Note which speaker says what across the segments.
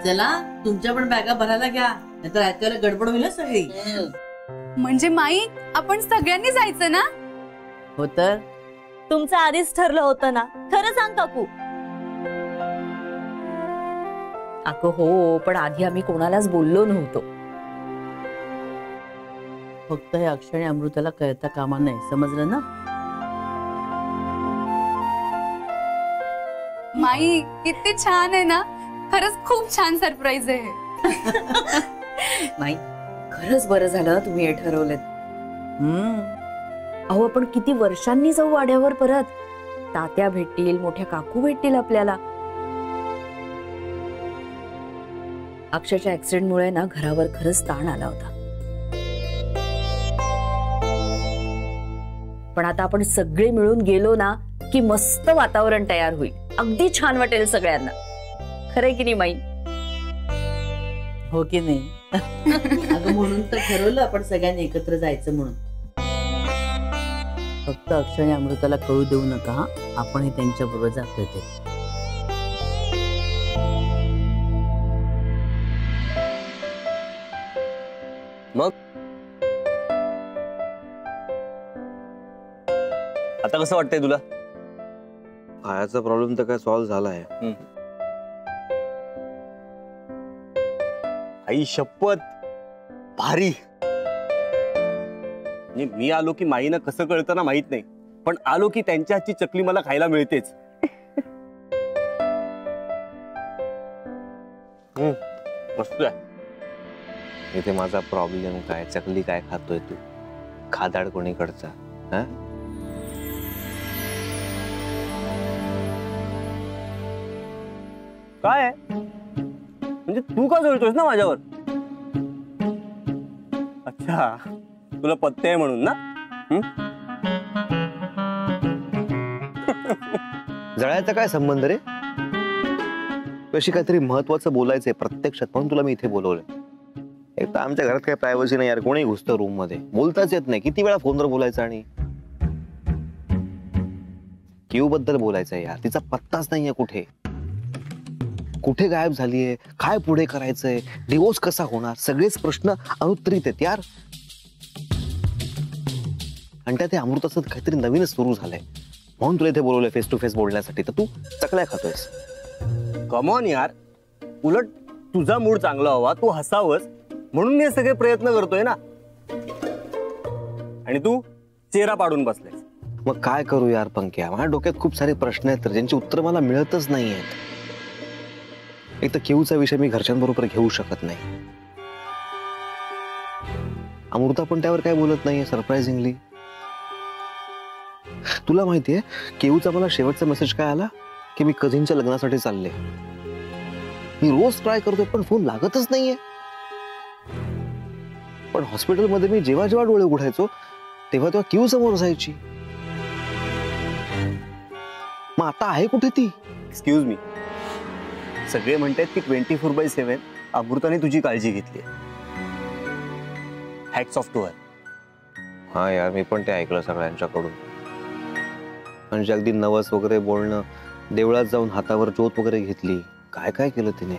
Speaker 1: चला तुमच्या पण बॅगा भरायला घ्या, नाहीतर ऐकायला गडबड होईल सगळी.
Speaker 2: म्हणजे माई आपण सगळ्यांनी जायचं ना?
Speaker 1: हो तर
Speaker 3: तुमचं आधीच ठरलं होतं ना, खरं सांग काकू.
Speaker 4: अगं हो, पण आधी आम्ही कोणालाच बोललो नव्हतो.
Speaker 1: फक्त हे अक्षय आणि अमृताला कळता कामा नाही, समजलं ना?
Speaker 2: माई किती छान आहे ना, खरंच खूप छान सरप्राईज आहे.
Speaker 4: नाही खरंच बरं झालं तुम्ही हे ठरवलेत. अहो आपण किती वर्षांनी जाऊ वाड्यावर परत. तात्या भेटतील, मोठ्या काकू भेटतील आपल्याला. अक्षयच्या ऍक्सिडेंटमुळे ना घरावर खरंच ताण आला होता, पण आता आपण सगळे मिळून गेलो ना की मस्त वातावरण तयार होईल, अगदी छान वाटेल सगळ्यांना. खरंय की नाही माई?
Speaker 1: हो की नाही? अगं म्हणून तर ठरवलं आपण सगळ्यांनी एकत्र जायचं म्हणून. फक्त अक्षय आणि अमृताला कळू देऊ नका हा, आपण हे त्यांच्या बरोबर जातोय ते.
Speaker 5: मग आता कसं वाटतंय तुला?
Speaker 6: पायाचा प्रॉब्लेम तर काय सॉल्व्ह झालाय.
Speaker 5: आई शपथ भारी. मी आलो की माईनं कसं कळतं ना माहित नाही, पण आलो की त्यांच्या हातची चकली मला खायला मिळतेच. मस्त आहे.
Speaker 6: इथे माझा प्रॉब्लेम काय, चकली काय खातोय तू? खादाड कोणीकडचा? हा
Speaker 5: काय म्हणजे तू का जोडतोयस ना माझ्यावर? अच्छा तुला पत्ते आहे म्हणून ना?
Speaker 6: जळायचा काय संबंध रे? कशी काहीतरी महत्वाचं बोलायचंय प्रत्यक्षात म्हणून तुला मी इथे बोलवलं. एक तर आमच्या घरात काही प्रायव्हसी नाही यार, कोणी घुसतं रूम मध्ये, बोलताच येत नाही. किती वेळा फोनवर बोलायचं आणि क्यू बद्दल बोलायचंय यार, तिचा पत्ताच नाहीये. कुठे कुठे गायब झालीये, काय पुढे करायचंय, डिवोर्स कसा होणार, सगळेच प्रश्न अनुत्तरित आहेत यार. आणि त्यात अमृताचं काहीतरी नवीनच सुरू झालंय म्हणून तुला इथे बोलवलंय फेस टू फेस बोलण्यासाठी. तर तू चकल्या खातोयस.
Speaker 5: कमॉन यार, उलट तुझा मूड चांगला हवा, तू हसावस म्हणून मी सगळे प्रयत्न करतोय ना. आणि तू चेहरा पाडून बसलायस.
Speaker 6: मग काय करू यार पंक्या, माझ्या डोक्यात खूप सारे प्रश्न आहेत ज्यांची उत्तर मला मिळतच नाहीयेत. एक तर केऊचा विषय मी घरच्यांबरोबर घेऊ शकत नाही. अमृता पण त्यावर काय बोलत नाहीये सरप्राइझिंगली. तुला माहितीये केऊचा मला शेवटचा मेसेज काय आला की मी कझिनच्या लग्नासाठी चालले. मी रोज ट्राय करतोय पण फोन लागतच नाहीये. पण हॉस्पिटलमध्ये मी जेव्हा जेव्हा डोळे उघडायचो तेव्हा तेव्हा केऊ समोर जायची. मग आता आहे कुठे ती?
Speaker 5: एक्सक्यूज मी, सगळे म्हणतात की 24/7 अमृताने तुझी काळजी घेतली. Hats off to her.
Speaker 6: हा यार मी पण ते ऐकलं सगळ्यांच्याकडून. म्हणजे अगदी नवस वगैरे बोलणं, देवळात जाऊन हातावर ज्योत वगैरे घेतली, काय काय केलं तिने.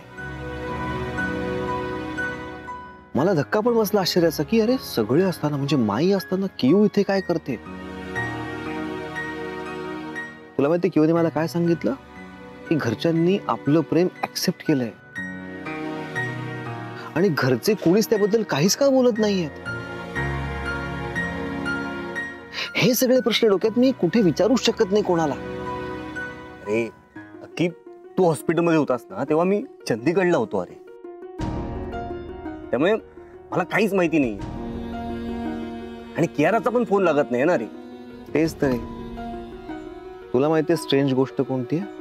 Speaker 6: मला धक्का पण बसला आश्चर्याचा की अरे सगळे असताना म्हणजे माई असताना केयू इथे काय करते. तुला माहिती केयूने मला काय सांगितलं की घरच्यांनी आपलं प्रेम ऍक्सेप्ट केलंय आणि घरचे कोणीच त्याबद्दल काहीच का बोलत नाहीयेत. हे सगळे प्रश्न डोक्यात मी कुठे विचारूच शकत नाही कोणाला.
Speaker 5: अरे की तू हॉस्पिटलमध्ये होतास ना तेव्हा मी चंदीगडला होतो. अरे त्यामुळे मला काहीच माहिती नाही. आणि कियाराचा पण फोन लागत नाही ना रे.
Speaker 6: तेच तर. तुला माहितीये स्ट्रेंज गोष्ट कोणती आहे?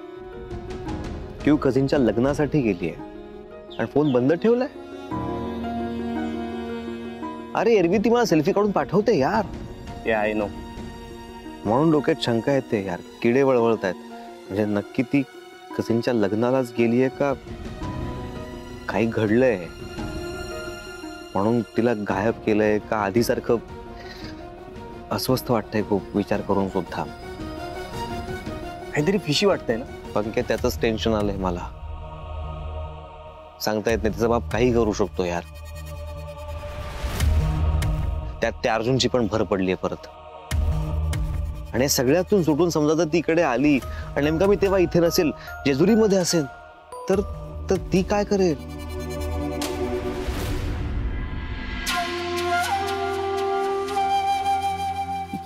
Speaker 6: क्यू कझिनच्या लग्नासाठी गेली आहे आणि फोन बंद ठेवलाय. अरे एरवी ती मला सेल्फी काढून पाठवते यार.
Speaker 5: I know.
Speaker 6: म्हणून डोक्यात शंका येते यार, किडे वळवळत आहेत. म्हणजे नक्की ती कझिनच्या लग्नालाच गेलीये का काही घडलंय म्हणून तिला गायब केलंय का आधीसारखं. अस्वस्थ वाटतंय खूप विचार करून सुद्धा.
Speaker 5: काहीतरी फिशी वाटतंय ना.
Speaker 6: पंक्या त्याचंच टेन्शन आलंय मला. सांगता येत नाही, तिचा बाप काही करू शकतो यार. त्यात त्या अर्जुनची पण भर पडली आहे परत. आणि सगळ्यातून सुटून समजा जर ती इकडे आली आणि नेमका मी तेव्हा इथे नसेल, जेजुरीमध्ये असेल, तर ती काय करेल?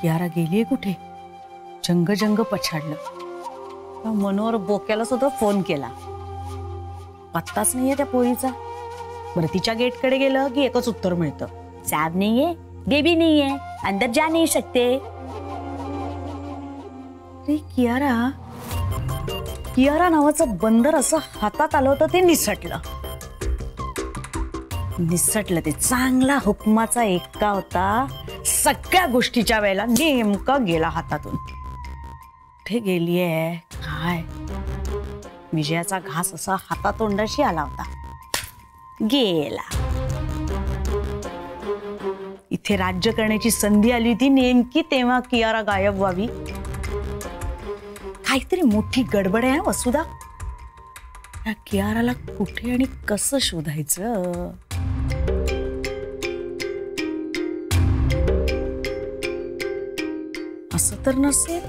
Speaker 7: कियारा गेलीये कुठे? जंग जंग पछाडलं. मनोहर बोक्याला सुद्धा फोन केला, पत्ताच नाहीये त्या पोरीचा. बरं, तिच्या गेटकडे गेलं की एकच उत्तर मिळतं, साहब नाहीये, बेबी नाहीये, अंदर जा नाही शकते. रे कियारा नावाचं बंदर असं हातात आलं होतं, ते निसटलं. ते चांगला हुकमाचा एक्का होता. सगळ्या गोष्टीच्या वेळेला नेमका गेला हातातून. कुठे गेलीये काय? विजयाचा घास असा हातातोंडाशी आला होता, गेला. इथे राज्य करण्याची संधी आली होती नेमकी तेव्हा कियारा गायब व्हावी. काहीतरी मोठी गडबड आहे वसुधा. या कियाराला कुठे आणि कसं शोधायचं? असं तर नसेल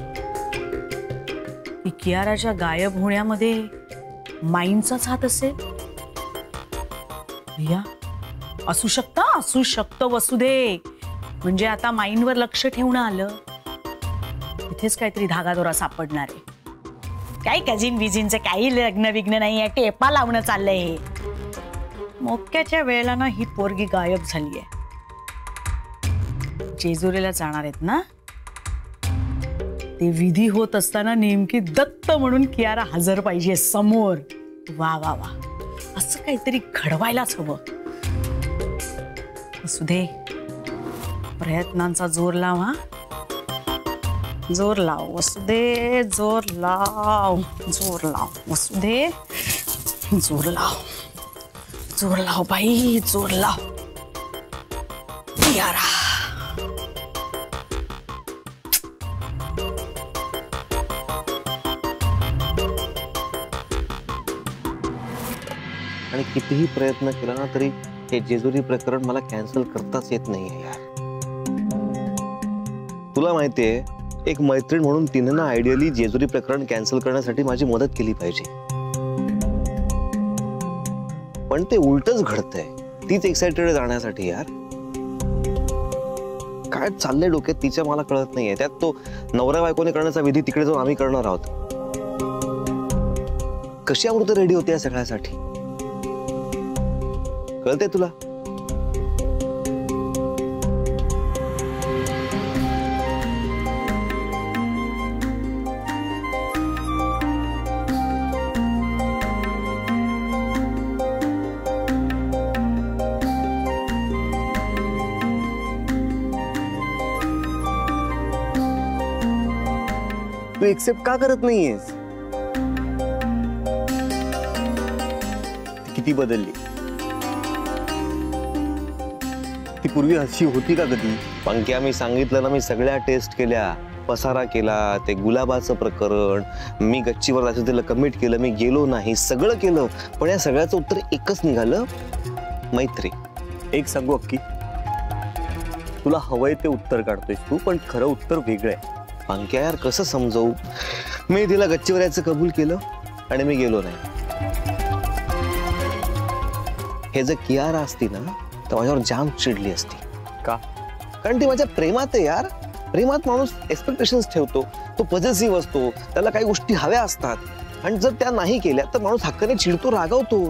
Speaker 7: की कियाराच्या गायब होण्यामध्ये माईंचाच हात असेल? या असू शकतं वसुधे. म्हणजे आता माईंवर लक्ष ठेवणं आलं, इथेच काहीतरी धागादोरा सापडणार आहे. काही कझिन विझिनचे काही लग्न विग्न नाही आहे, टेपा लावणं चाललंय. मोक्याच्या वेळेला ना ही पोरगी गायब झाली आहे. जेजुरीला जाणार आहेत ना, ते विधी होत असताना नेमकी दत्त म्हणून कियारा हजर पाहिजे समोर. वा वा वा, असं काहीतरी घडवायलाच हवं. वसुधे, प्रयत्नांचा जोर लाव. हा, जोर लाव वसुधे, जोर लाव वसुधे, जोर लाव बाई, जोर लाव. कियारा
Speaker 6: आणि कितीही प्रयत्न केला ना तरी हे जेजुरी प्रकरण मला कॅन्सल करताच येत नाहीये यार. तुला माहितीये, एक मैत्रीण म्हणून तिने ना आयडियली जेजुरी प्रकरण कॅन्सल करण्यासाठी माझी मदत केली पाहिजे, पण ते उलटच घडतंय. तीच एक्साइटेड जाण्यासाठी यार. काय चाललंय डोक्यात तिच्या मला कळत नाहीये. त्यात तो नवरा बायकोने करण्याचा विधी तिकडे जाऊन आम्ही करणार आहोत. कशी अमृत रेडी होते या सगळ्यासाठी? कळते तुला?
Speaker 5: तू एक्सेप्ट का करत नाहीयेस? किती बदलली. ती पूर्वी अशी होती का कधी?
Speaker 6: पंक्या, मी सांगितलं ना, मी सगळ्या टेस्ट केल्या, पसारा केला, ते गुलाबाचं प्रकरण, मी गच्चीवर जायचं तिला कमिट केलं, मी गेलो नाही, सगळं केलं, पण या सगळ्याचं उत्तर एकच निघालं, मैत्री.
Speaker 5: एक सांगू अक्की, तुला हवंय ते उत्तर काढतोयस तू, पण खरं उत्तर वेगळं आहे.
Speaker 6: पंक्या यार, कसं समजवू? मी तिला गच्चीवर यायचं कबूल केलं आणि मी गेलो नाही. हे जर कियारा असती ना तर माझ्यावर जाम चिडली असती.
Speaker 5: का?
Speaker 6: कारण ती माझ्या प्रेमात आहे यार. प्रेमात माणूस एक्सपेक्टेशन्स ठेवतो, तो पॉझिटिव्ह असतो, त्याला काही गोष्टी हव्या असतात, आणि जर त्या नाही केल्या तर माणूस हक्काने चिडतो, रागावतो.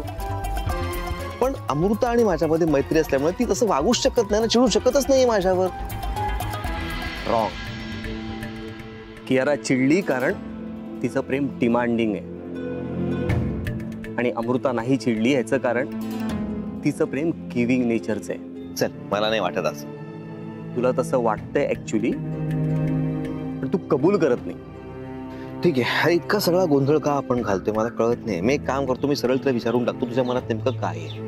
Speaker 6: पण अमृता आणि माझ्यामध्ये मैत्री असल्यामुळे ती तसं वागूच शकत नाही ना, चिडू शकतच नाही माझ्यावर.
Speaker 5: रॉंग. कियारा चिडली कारण तिचं प्रेम डिमांडिंग आहे, आणि अमृता नाही चिडली याचं कारण तिचं प्रेम गिव्हिंग नेचरचं आहे.
Speaker 6: चल, मला नाही वाटत असं.
Speaker 5: तुला तसं वाटतंय ऍक्च्युली, पण तू कबूल करत नाही.
Speaker 6: ठीक आहे, हा इतका सगळा गोंधळ का आपण घालतोय मला कळत नाही. मी एक काम करतो, मी सरळ तुला विचारून टाकतो, तुझ्या मनात नेमकं काय आहे.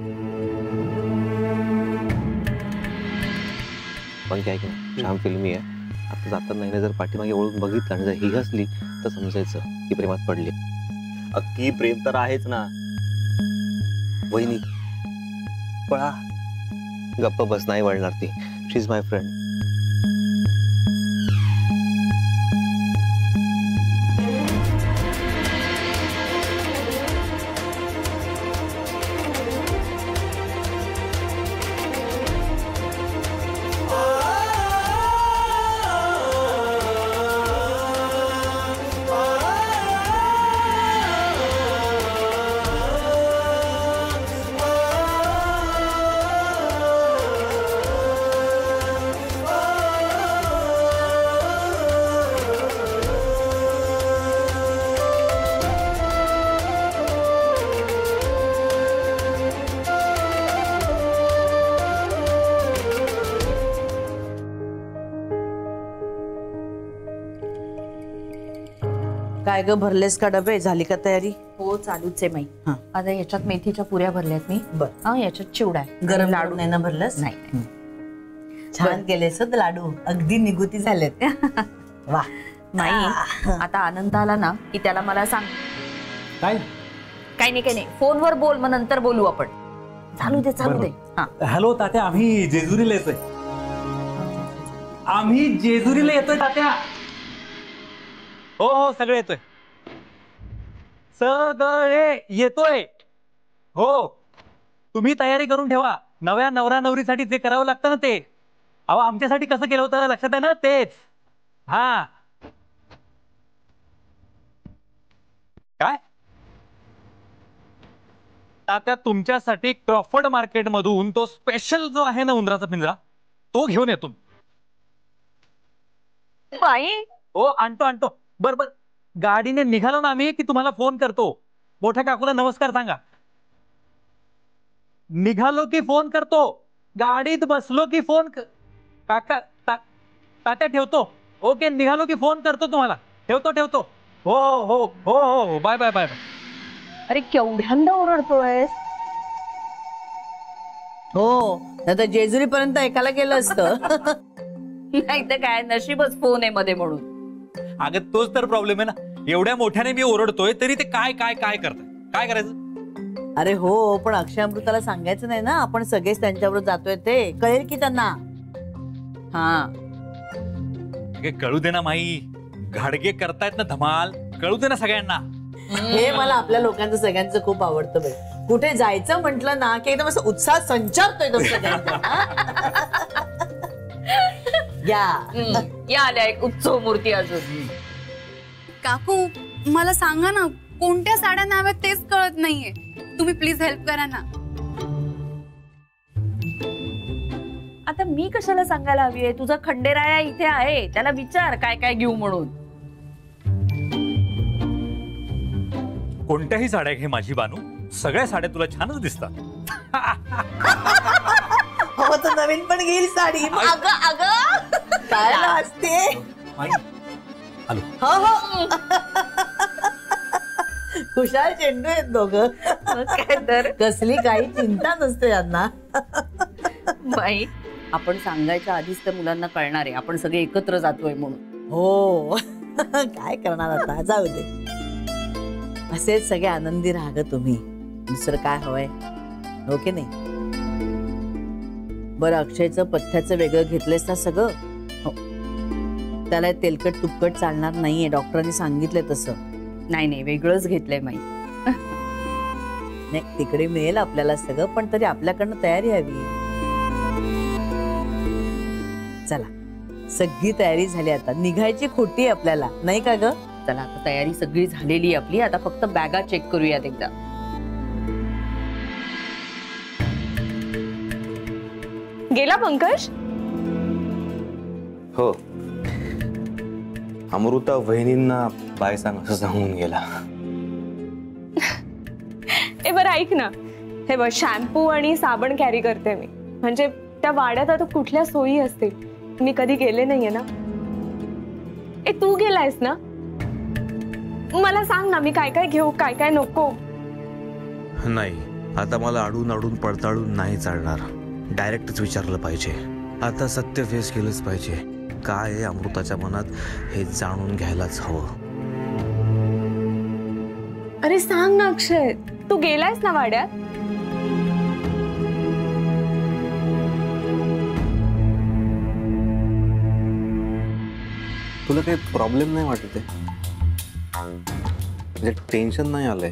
Speaker 6: पण काय की छान फिल्मी आहे. आता जाताना नाही जर पाठीमागे ओळखून बघितलं आणि जर ही हसली तर समजायचं की प्रेमात पडली.
Speaker 5: अक्की, प्रेम तर आहेच ना.
Speaker 6: वहिनी पळा. गप्प बस, नाही वळणार ती. शी इज माय फ्रेंड.
Speaker 1: काय ग, भरलेस का डबे? झाली का तयारी?
Speaker 4: हो चालूच आहे माई.
Speaker 1: हा.
Speaker 4: आता याच्यात मेथीच्या पुऱ्या भरल्यात मी.
Speaker 1: बर.
Speaker 4: हा याच्यात चिवडा आहे.
Speaker 1: गरम
Speaker 4: लाडू
Speaker 1: लाडू नाही ना भरलंस?
Speaker 4: नाही.
Speaker 1: छान केलेस हं लाडू, अगदी निगुती झालेत. वा.
Speaker 4: माई आता आनंद आला ना की त्याला मला सांग.
Speaker 8: काय
Speaker 4: काही नाही फोनवर बोल, मग नंतर बोलू आपण. चालू दे. हा.
Speaker 8: हॅलो तात्या, आम्ही जेजुरीला येतोय. आम्ही जेजुरीला येतोय तात्या. हो हो सगळे येतोय. सगळे येतोय. हो तुम्ही तयारी करून ठेवा. नव्या नवरा नवरीसाठी जे करावं लागतं ना ते. अहो आमच्यासाठी कसं केलं होतं लक्षात आहे ना? तेच. हा काय तात्या, तुमच्यासाठी क्रॉफर्ड मार्केट मधून तो स्पेशल जो आहे ना उंदराचा पिंजरा, तो घेऊन येतो.
Speaker 4: बाई
Speaker 8: हो आणतो. बर गाडीने निघालो ना आम्ही की तुम्हाला फोन करतो. मोठ्या काकूला नमस्कार सांगा. निघालो की फोन करतो. गाडीत बसलो की फोन काका तात्या ठेवतो. ओके, निघालो की फोन करतो तुम्हाला. ठेवतो. हो हो हो हो बाय बाय बाय.
Speaker 4: अरे केवढ्यांदा ओरडतोय.
Speaker 1: हो, नाही तर जेजुरी पर्यंत ऐकायला गेलं असतं.
Speaker 4: नाही तर काय, नशीबच फोन आहे मध्ये म्हणून.
Speaker 8: अगं तोच तर प्रॉब्लेम आहे ना. एवढ्या मोठ्याने मी ओरडतोय तरी ते काय काय काय करताय. काय करायचं?
Speaker 1: अरे हो, पण अक्षय अमृताला सांगायचं नाही ना, आपण सगळेच त्यांच्याबरोबर जातोय. ते कळेल की त्यांना.
Speaker 4: हा
Speaker 8: कळू दे ना माई. घाडगे करतायत ना धमाल. कळू दे ना सगळ्यांना.
Speaker 1: हे मला आपल्या लोकांचं सगळ्यांचं खूप आवडतं बाई. कुठे जायचं म्हटलं ना की एकदम असं उत्साह संचारतोय तो सगळ्यांचा.
Speaker 4: या आल्या एक उत्सव मूर्ती अजून.
Speaker 2: काकू मला सांगा ना, कोणत्या साड्या न्याव्यात तेच कळत नाहीये. तुम्ही प्लीज हेल्प करा ना.
Speaker 4: आता मी कशाला सांगायला हवी आहे? तुझा खंडेराया इथे आहे, त्याला विचार काय काय घेऊ म्हणून.
Speaker 8: कोणत्याही साड्या घे माझी बानू, सगळ्या साड्या तुला छानच दिसतात.
Speaker 1: हो, तर नवीन पण घेईल साडी.
Speaker 4: अगं
Speaker 1: काय असते.
Speaker 8: आलो.
Speaker 1: हो खुशाल चेंडू आहेत दोघं.
Speaker 4: काय तर
Speaker 1: कसली काही चिंता नसते यांना.
Speaker 4: बाई आपण सांगायच्या आधीच त्या मुलांना कळणार आहे आपण सगळे एकत्र जातोय म्हणून.
Speaker 1: हो काय करणार आता, जाऊ दे. असेच सगळे आनंदी राहा ग तुम्ही. दुसरं काय हवंय, हो की नाही? बरं, अक्षयचं पथ्याचं वेगळं घेतलंयस ना सगळं? हो. त्याला तेलकट तुपकट चालणार नाहीये, डॉक्टरांनी सांगितलंय तसं.
Speaker 4: नाही वेगळंच घेतलंय माई.
Speaker 1: नाही, तिकडे मिळेल आपल्याला सगळं, पण तरी आपल्याकडनं तयारी हवी. चला, सगळी तयारी झाली, आता निघायची खोटी आपल्याला, नाही का ग?
Speaker 4: चला आता तयारी सगळी झालेली आपली. आता फक्त बॅगा चेक करूयात एकदा.
Speaker 3: गेला पंकज?
Speaker 6: हो, अमृता वहिनींना बाय सांग असं सांगून गेला.
Speaker 3: ए बरं ऐक ना, हे बघ शॅम्पू आणि साबण कॅरी करते मी. म्हणजे त्या वाड्यात आता कुठल्या सोयी असतील, मी कधी गेले नाहीये ना. ए तू गेलायस ना, मला सांग ना मी काय काय घेऊ काय काय नको.
Speaker 6: नाही, आता मला अडून अडून पडताळून नाही चालणार. डायरेक्टच विचारलं पाहिजे. आता सत्य फेस केलंच पाहिजे. काय आहे अमृताच्या मनात हे जाणून घ्यायलाच हवं.
Speaker 3: अरे सांग ना अक्षय, तू गेलायस ना वाड्यात?
Speaker 6: तुला काही प्रॉब्लेम नाही वाटत आहे? म्हणजे टेन्शन नाही आलंय?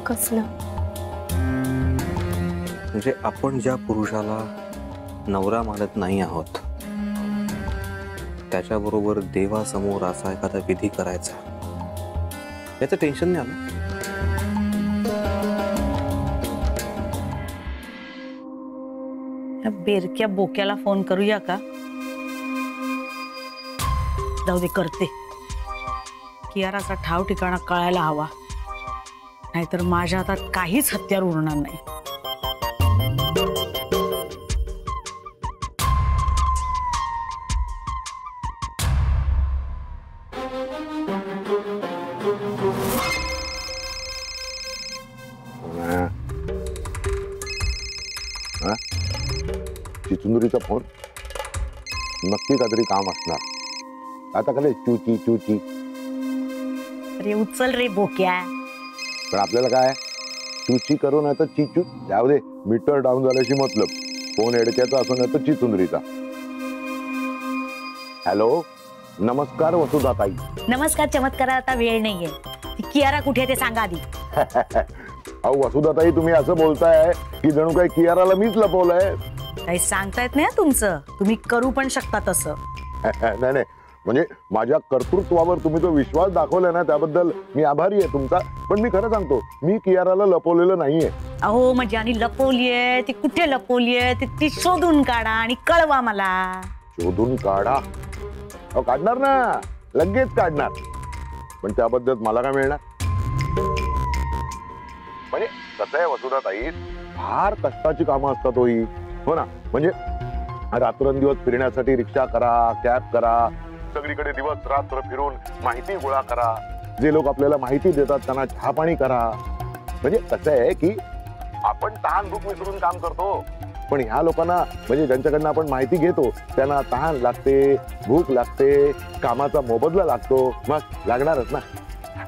Speaker 3: कसलं?
Speaker 6: म्हणजे आपण ज्या पुरुषाला नवरा मानत नाही आहोत त्याच्याबरोबर देवासमोर असा एखादा विधी करायचा, याचं टेन्शन नाही आलं?
Speaker 7: या बेरक्या बोक्याला फोन करूया का? जाऊ दे, करते. कियाराचा ठाव ठिकाणा कळायला हवा, नाहीतर माझ्या हातात काहीच हत्यार उरणार नाही.
Speaker 9: चिचुंदरीचा फोन नक्की काहीतरी काम असणार. आता काय चूची चूची.
Speaker 7: अरे उचल रे बोक्या.
Speaker 9: पण आपल्याला काय चूची करू नाही तर चिचू जाऊ दे. मीटर डाऊन झाल्याशी मतलब. फोन एडक्याचा असो नाही तर चिचुंदरीचा. हॅलो, नमस्कार वसुधाताई.
Speaker 7: नमस्कार. चमत्कार आता वेळ नाहीये. ती कियारा कुठे आहे ते सांगा आधी.
Speaker 9: अहो वसुधाताई, तुम्ही असं बोलताय की जणू काही कियाराला मीच लपवलंय.
Speaker 7: काही सांगता येत नाही तुमचं. तुम्ही करू पण शकता तसं.
Speaker 9: नाही नाही, म्हणजे माझ्या कर्तृत्वावर तुम्ही जो विश्वास दाखवलाय ना त्याबद्दल मी आभारी आहे तुमचा. पण मी खरं सांगतो, मी कियाराला लपवलेलं नाहीये.
Speaker 7: अहो म्हणजे आणि लपवलीये ती कुठे लपवलीये ती शोधून काढा आणि कळवा मला.
Speaker 9: शोधून काढा? अहो काढणार ना, लगेच काढणार. पण त्याबद्दल मला काय मिळणार? म्हणजे कसं आहे वसुधाताई, फार कष्टाची कामं असतात होई. हो ना, म्हणजे रात्रंदिवस फिरण्यासाठी रिक्षा करा, कॅब करा, सगळीकडे दिवस रात्र फिरून माहिती गोळा करा, जे लोक आपल्याला माहिती देतात त्यांना चहा पाणी करा. म्हणजे कसं आहे की आपण तहान भूक विसरून काम करतो, पण ह्या लोकांना म्हणजे ज्यांच्याकडनं आपण माहिती घेतो त्यांना तहान लागते, भूक लागते, कामाचा मोबदला लागतो. मग लागणारच ना.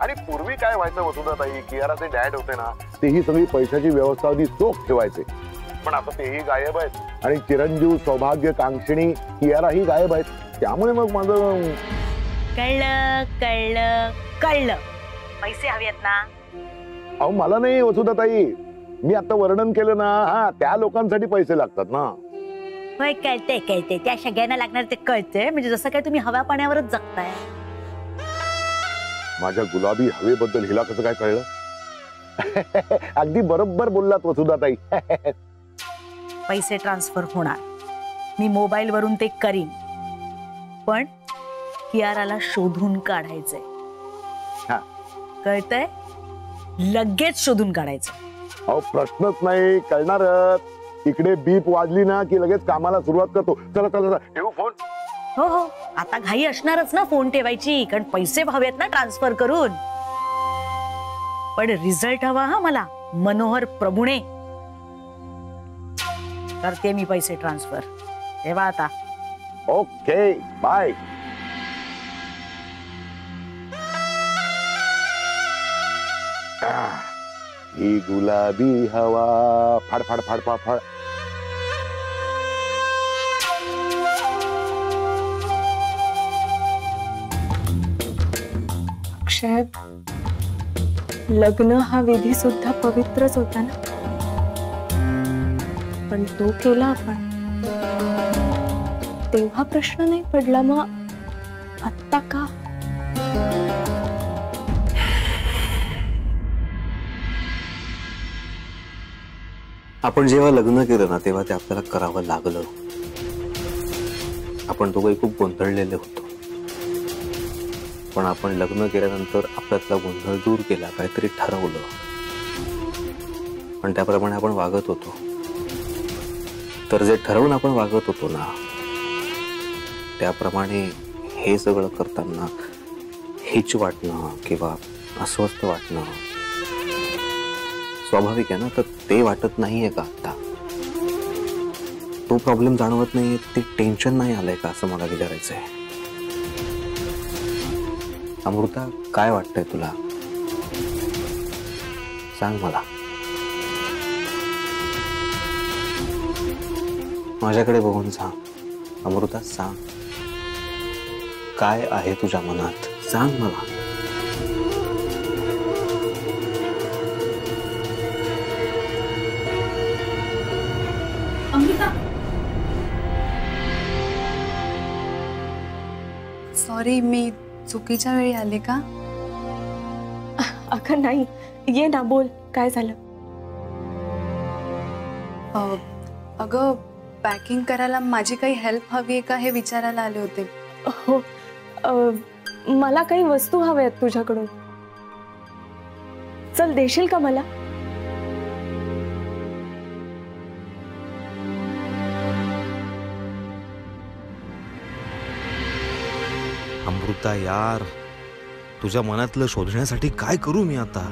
Speaker 9: आणि पूर्वी काय व्हायचं वसुधाताई, कियाराचे डॅड होते ना, तेही सगळी पैशाची व्यवस्था अगदी चोख ठेवायचे. पण आता तेही गायब आहेत आणि चिरंजीव सौभाग्य कांक्षिणी कियाराही गायब आहेत. त्यामुळे मग माझं
Speaker 7: कळलं कळलं कळलं. पैसे हवेत ना?
Speaker 9: अहो मला नाही वसुधाताई, मी आता वर्णन केलं ना, हा त्या लोकांसाठी पैसे लागतात ना.
Speaker 7: होय, कळते कळते. त्या सगळ्यांना लागणार ते कळते. म्हणजे जसं काय तुम्ही हव्या पाण्यावरच जगताय.
Speaker 9: माझ्या गुलाबी हवेबद्दल हिला कसं काय कळलं? अगदी बरोबर बोललात वसुधाताई.
Speaker 7: पैसे ट्रान्सफर होणार, मी मोबाईल वरून ते करीन, पण कियाराला शोधून काढायचंय.
Speaker 9: हा.
Speaker 7: कळतंय? लगेच शोधून काढायचं.
Speaker 9: अहो प्रश्नच नाही, कळणारच. इकडे बीप वाजली ना की लगेच कामाला सुरुवात करतो. चला चला ठेवू फोन.
Speaker 7: हो हो, आता घाई असणारच ना फोन ठेवायची, कारण पैसे हवेत ना ट्रान्सफर करून. पण रिझल्ट हवा हा मला, मनोहर प्रभुणे. करते मी पैसे ट्रान्सफर. तेव्हा आता
Speaker 9: ओके, बाय. ही गुलाबी हवा फाड फाड फाड फाड फाड.
Speaker 3: अक्षय, लग्न हा विधी सुद्धा पवित्रच होता ना, पण तो केला आपण तेव्हा प्रश्न नाही पडला. मग आत्ता का?
Speaker 6: आपण जेव्हा लग्न केलं ना तेव्हा ते आपल्याला करावं लागलं. आपण दोघंही खूप गोंधळलेले होतो, पण आपण लग्न केल्यानंतर आपल्यातला गोंधळ दूर केला, काहीतरी ठरवलं, पण त्याप्रमाणे आपण वागत होतो. तर जे ठरवून आपण वागत होतो ना त्याप्रमाणे हे सगळं करताना हिच वाटणं किंवा अस्वस्थ वाटणं स्वाभाविक आहे ना. तर ते वाटत नाहीये का आता? तो प्रॉब्लेम जाणवत नाहीये, ते टेन्शन नाही आलंय का, असं मला विचारायचंय. अमृता, काय वाटतंय तुला? सांग मला. माझ्याकडे बघून सांग अमृता, सांग. काय आहे तुझ्या मनात सांग मला.
Speaker 2: सॉरी, मी चुकीच्या वेळी आले का?
Speaker 3: अगं नाही, ये ना, बोल काय झालं.
Speaker 2: अगं, पॅकिंग करायला माझी काही हेल्प हवी आहे का हे विचारायला आले होते.
Speaker 3: हो, मला काही वस्तू हव्यात तुझ्याकडून. चल, देशील का मला?
Speaker 10: अमृता यार, तुझ्या मनातलं शोधण्यासाठी काय करू मी आता.